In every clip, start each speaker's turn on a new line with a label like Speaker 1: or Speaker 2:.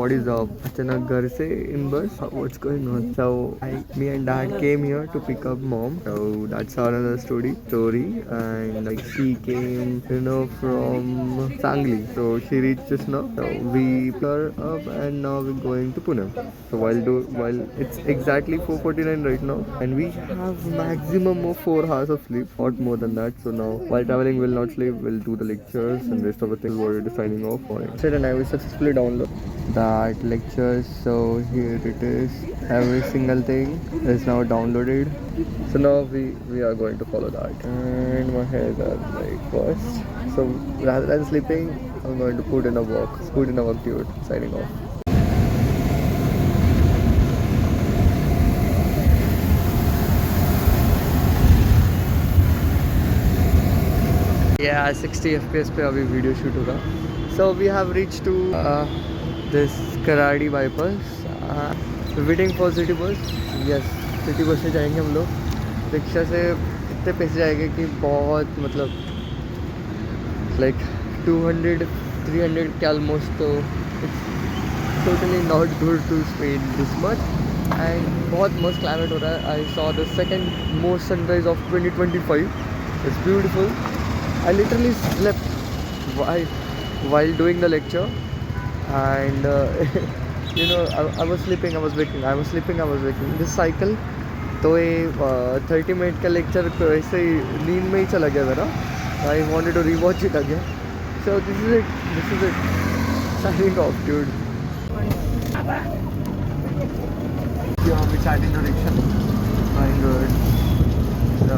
Speaker 1: what is up? अचानक घर से in bus. What's going on? So me and dad came here to pick up mom. So that's another story. And like she came, from Sangli. So she reached just now. So we picked her up and now we're going to Pune. So while it's exactly 4:49 right now, and we have maximum of 4 hours of sleep, not more than that. So now while traveling, we'll not sleep. We'll do the lectures and rest of the things. We're signing off for it. And I will successfully download that lectures. So here it is. Every single thing is now downloaded. So now we are going to follow that. And my hairs are like first. So rather than sleeping, I'm going to put in a walk. Dude. Signing off. Yeah, 60 FPS पे अभी video shoot होगा. So we have reached to this Karadi bypass. Waiting for city bus. Yes, city bus से जाएंगे हम लोग. Rickshaw से इतने पैसे जाएंगे कि बहुत मतलब like 200-300 के almost. तो it's totally not good to spend this much. And बहुत मस्त climate हो रहा है. I saw the second most sunrise of 2025. It's beautiful. I literally slept while doing the lecture, and I was sleeping, I was waking. This cycle, तो ये 30 minute का lecture तो ऐसे ही नींद में ही चला गया मेरा. I wanted to rewatch it again. So this is it. Signing off, dude. Yeah, we sat in the rickshaw. My god. So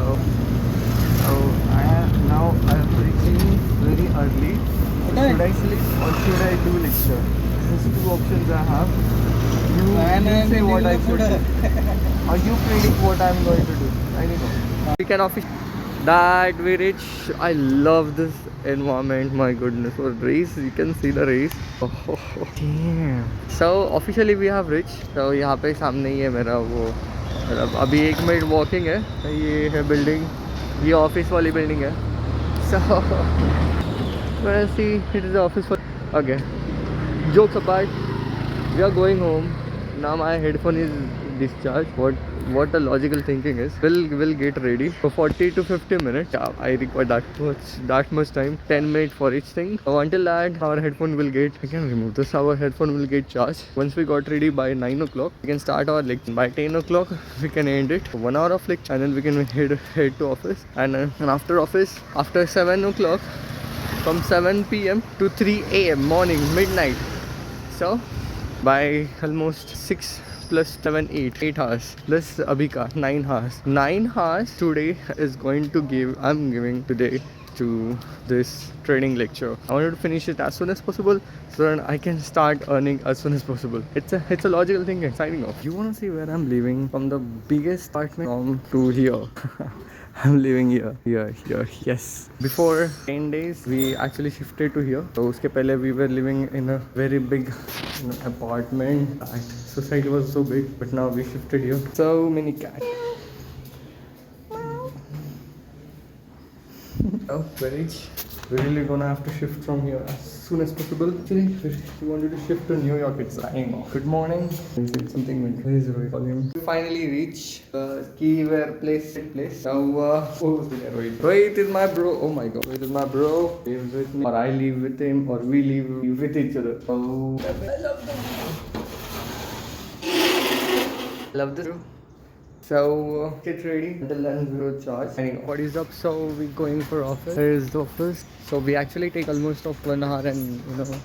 Speaker 1: now I am reaching very early. Should I sleep or should I do lecture? These 2 options I have. You say what I should do, or you predict what I am going to do. I don't know. We can that we reach. I love this environment. My goodness, for race you can see the race. Oh, damn. So officially we have reached. So यहाँ पे सामने ही है मेरा वो. अभी 1 minute walking है. ये है बिल्डिंग. ये ऑफिस वाली बिल्डिंग है. So when I see it is the office for okay. Jokes apart, we are going home. Now my headphone is discharged. What the logical thinking is, we'll get ready for 40 to 50 minutes. Yeah, I require that much time, 10 minutes for each thing. So until that, our headphone will get, I can remove this, our headphone will get charged. Once we got ready by 9 o'clock, we can start our lecture. By 10 o'clock, we can end it. 1 hour of lecture, and then we can head to office. And after office, after 7 o'clock, from 7 p.m. to 3 a.m. morning, midnight. So by almost 6 plus 7, 8 hours plus abhi ka 9 hours today is going to I'm giving today to this training lecture. I wanted to finish it as soon as possible so that I can start earning as soon as possible. It's a logical thing. Signing off. You want to see where I'm living? From the biggest apartment to here. I'm living here. Yes. Before 10 days, we actually shifted to here. So uske pehle we were living in a very big apartment. That society was so big, but now we shifted here. So many cats. Oh, very. We're really gonna have to shift from here as soon as possible. Actually, we wanted to shift to New York. It's raining. Good morning. Something went crazy. We finally reached key where place. Now, who's there? Rohit is my bro. Oh my god. Rohit is my bro. He lives with me. Or I live with him. Or we live with each other. Oh, I love them. Love this. So get ready. Until then we will charge. Anyway, what is up? So we're going for office. Here is the office. So we actually take almost of 1 hour and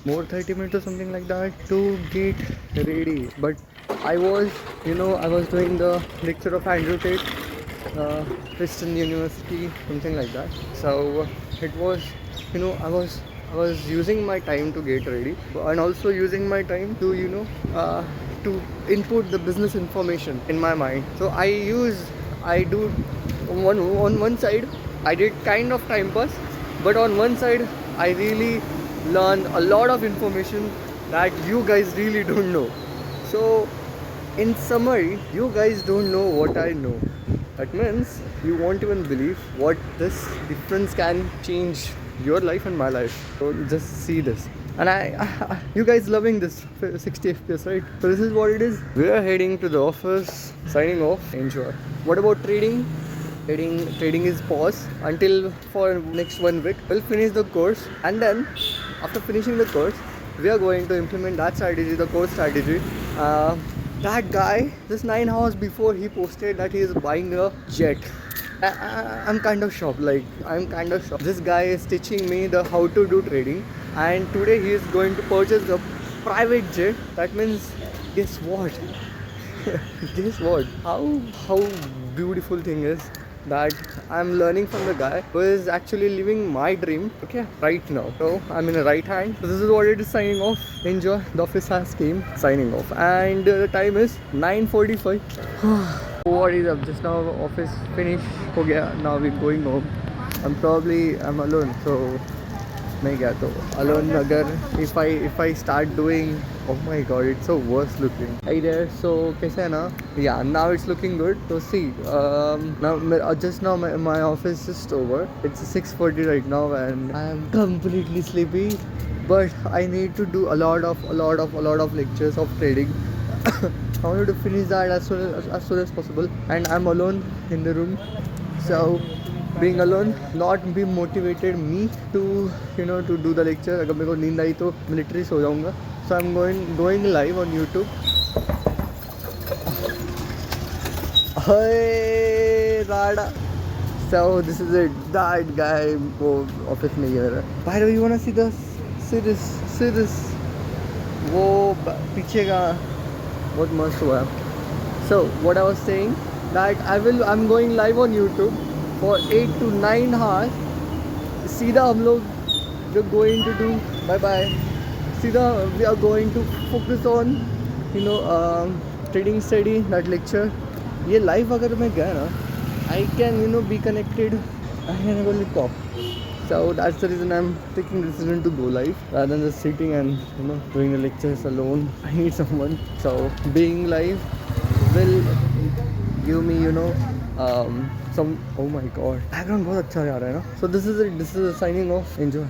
Speaker 1: more 30 minutes or something like that to get ready. But I was doing the lecture of Andrew Tate, Princeton University, something like that. So it was, I was using my time to get ready and also using my time to to input the business information in my mind. So I do on one side I did kind of time pass, but on one side I really learned a lot of information that you guys really don't know. So in summary, you guys don't know what I know. That means you won't even believe what this difference can change your life and my life. So just see this.
Speaker 2: And you guys loving this 60 FPS, right? So this is what it is. We are heading to the office, signing off. Enjoy. What about trading? Trading is paused until for next 1 week. We'll finish the course, and then after finishing the course, we are going to implement that strategy, the course strategy. That guy, just 9 hours before, he posted that he is buying a jet. I'm kind of shocked. Like, I'm kind of shocked. This guy is teaching me the how to do trading, and today he is going to purchase a private jet. That means, guess what? Guess what? How beautiful thing is that I'm learning from the guy who is actually living my dream. Okay, right now. So I'm in the right hand. So this is what it is. Signing off. Enjoy. The office has came. Signing off, and the time is 9:45. What is up? Just now office finish हो गया. Now we're going home. I'm alone, so मैं गया तो alone. अगर if I start doing, oh my god, it's so worse looking. Hey there. So कैसा है ना? Yeah, now it's looking good. So see, just now my office is over. It's 6:40 right now, and I'm completely sleepy. But I need to do a lot of lectures of trading. I wanted to finish that as soon as possible, and I'm alone in the room. So being alone not be motivated me to to do the lecture. अगर मेरे को नींद आई तो मैं literally सो जाऊँगा. So I'm going live on YouTube. Hey Rada. So this is it. That guy वो office में ये रहा. By the way, you wanna see this? वो पीछे का बहुत मस्त हुआ है. So what I was saying that I'm going live on YouTube for 8 to 9 hours. सीधा हम लोग we're going to do bye. सीधा we are going to focus on trading study that lecture. ये live अगर मैं गया ना, I can be connected. I can able to talk. So that's the reason I'm taking the decision to go live rather than just sitting and doing the lectures alone. I need someone. So being live will give me some. Oh my god, background बहुत अच्छा आ रहा है ना. So this is it. This is a signing off. Enjoy.